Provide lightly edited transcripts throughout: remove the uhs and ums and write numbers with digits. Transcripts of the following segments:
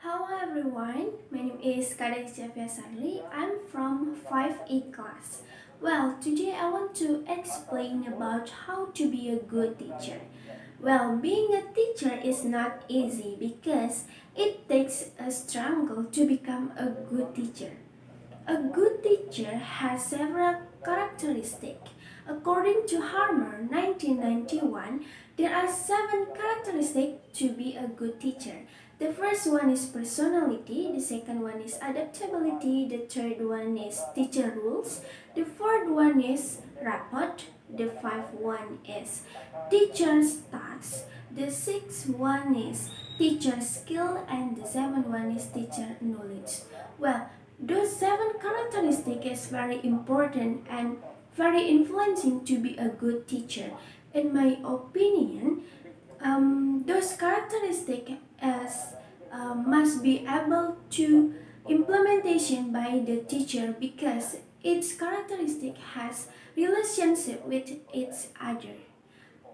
Hello everyone, my name is Kadek Evia Sherly. I'm from 5A class. Well, today I want to explain about how to be a good teacher. Well, being a teacher is not easy because it takes a struggle to become a good teacher. A good teacher has several characteristics. According to Harmer 1991, there are 7 characteristics to be a good teacher. The first one is personality, the second one is adaptability, the third one is teacher rules, the fourth one is rapport, the fifth one is teacher's tasks, the sixth one is teacher skill, and the seventh one is teacher knowledge. Well, those 7 characteristics is very important and very influencing to be a good teacher. In my opinion, those characteristics must be able to implementation by the teacher because each characteristic has relationship with each other.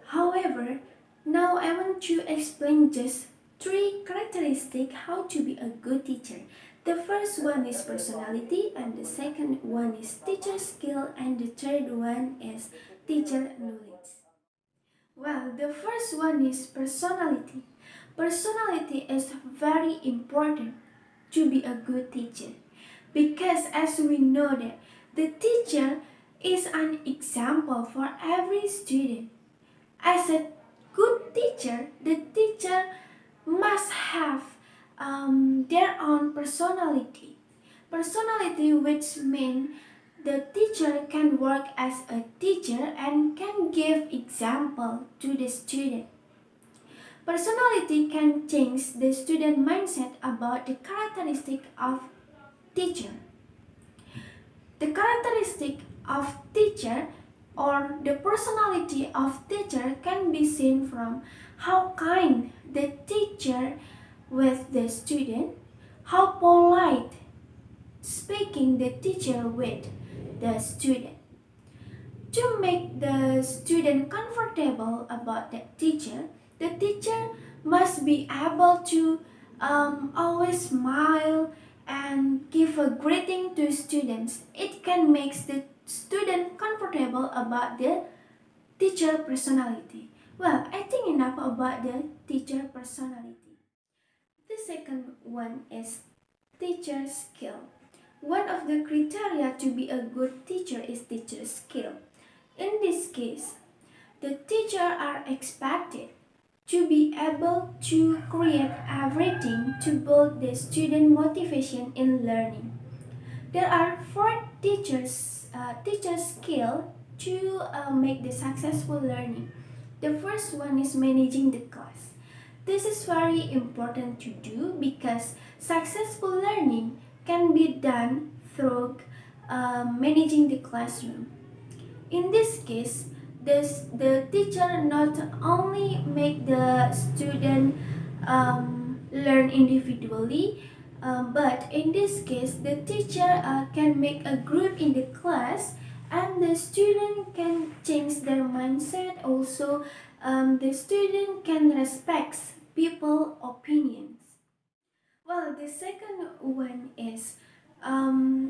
However, now I want to explain just 3 characteristics how to be a good teacher. The first one is personality, and the second one is teacher skill, and the third one is teacher knowledge. Well, the first one is personality. Personality is very important to be a good teacher because as we know that the teacher is an example for every student. As a good teacher, the teacher must have their own personality. Personality, which means the teacher can work as a teacher and can give example to the student. Personality can change the student mindset about the characteristic of teacher. The characteristic of teacher or the personality of teacher can be seen from how kind the teacher with the student, how polite speaking the teacher with the student. To make the student comfortable about the teacher must be able to always smile and give a greeting to students. It can make the student comfortable about the teacher personality. Well, I think enough about the teacher personality. The second one is teacher skill. One of the criteria to be a good teacher is teacher skill. In this case, the teacher are expected to be able to create everything to build the student motivation in learning. There are 4 teacher skill to make the successful learning. The first one is managing the class. This is very important to do because successful learning can be done through managing the classroom. In this case, the teacher not only make the student learn individually, but in this case, the teacher can make a group in the class and the student can change their mindset. Also, the student can respect people opinions. Well, the second one is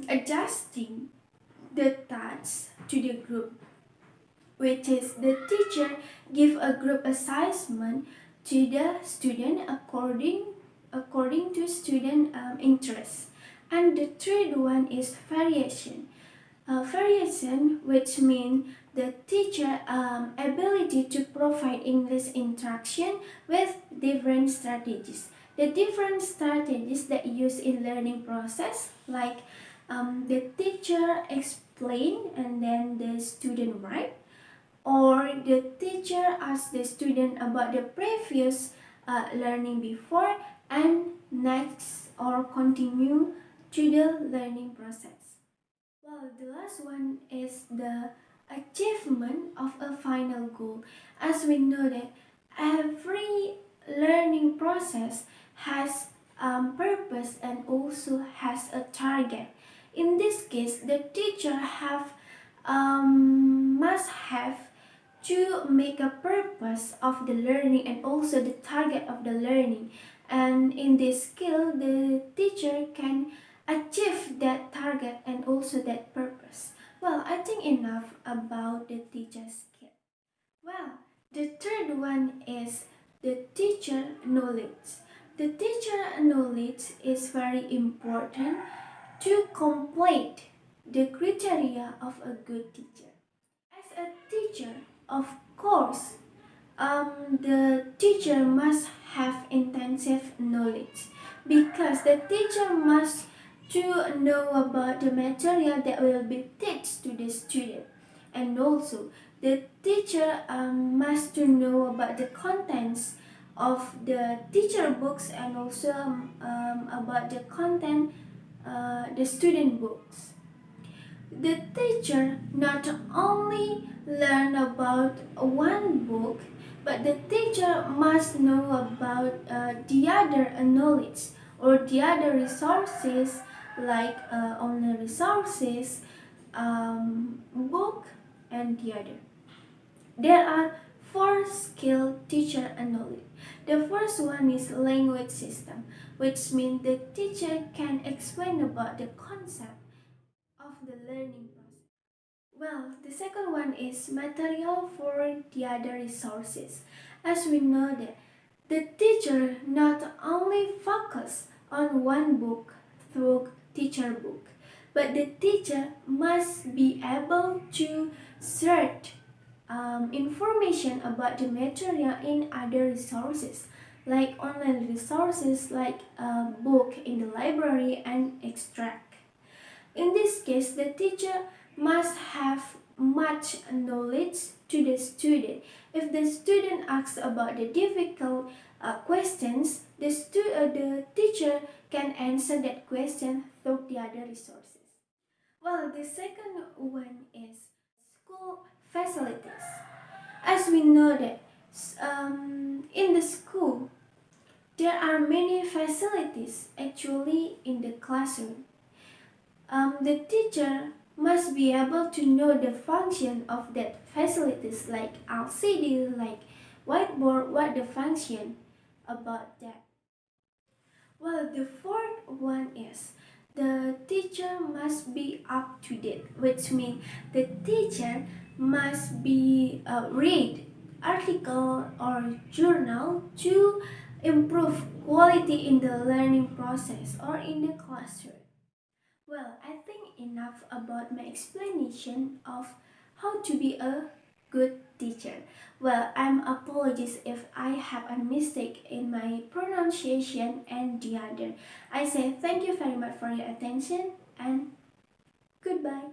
adjusting the tasks to the group, which is the teacher give a group assignment to the student according to student interest. And the third one is variation. Variation, which means the teacher ability to provide English instruction with different strategies. The different strategies that used in learning process, like the teacher explain and then the student write, or the teacher asks the student about the previous learning before and next or continue to the learning process. Well, the last one is the achievement of a final goal. As we know that every learning process has purpose and also has a target. In this case, the teacher must have to make a purpose of the learning and also the target of the learning. And in this skill, the teacher can achieve that target and also that purpose. Well, I think enough about the teacher's skill. Well, the third one is the teacher knowledge. The teacher knowledge is very important to complete the criteria of a good teacher. As a teacher, of course, the teacher must have intensive knowledge because the teacher must to know about the material that will be taught to the student, and also the teacher must to know about the contents of the teacher books and also about the content the student books. The teacher not only learn about one book, but the teacher must know about the other knowledge or the other resources like online resources, book, and the other. There are four skill teacher knowledge. The first one is language system, which means the teacher can explain about the concept of the learning process. Well, the second one is material for the other resources. As we know that the teacher not only focus on one book through teacher book, but the teacher must be able to search information about the material in other resources like online resources like a book in the library and extract. In this case, the teacher must have much knowledge to the student. If the student asks about the difficult questions, the teacher can answer that question through the other resources. Well, the second one is school facilities. As we know that in the school, there are many facilities actually in the classroom. The teacher must be able to know the function of that facilities like LCD, like whiteboard, what the function about that. Well, the fourth one is the teacher must be up to date, which means the teacher must be read article or journal to improve quality in the learning process or in the classroom. Well, I think enough about my explanation of how to be a good teacher. Well, I'm apologies if I have a mistake in my pronunciation and the other. I say thank you very much for your attention and goodbye.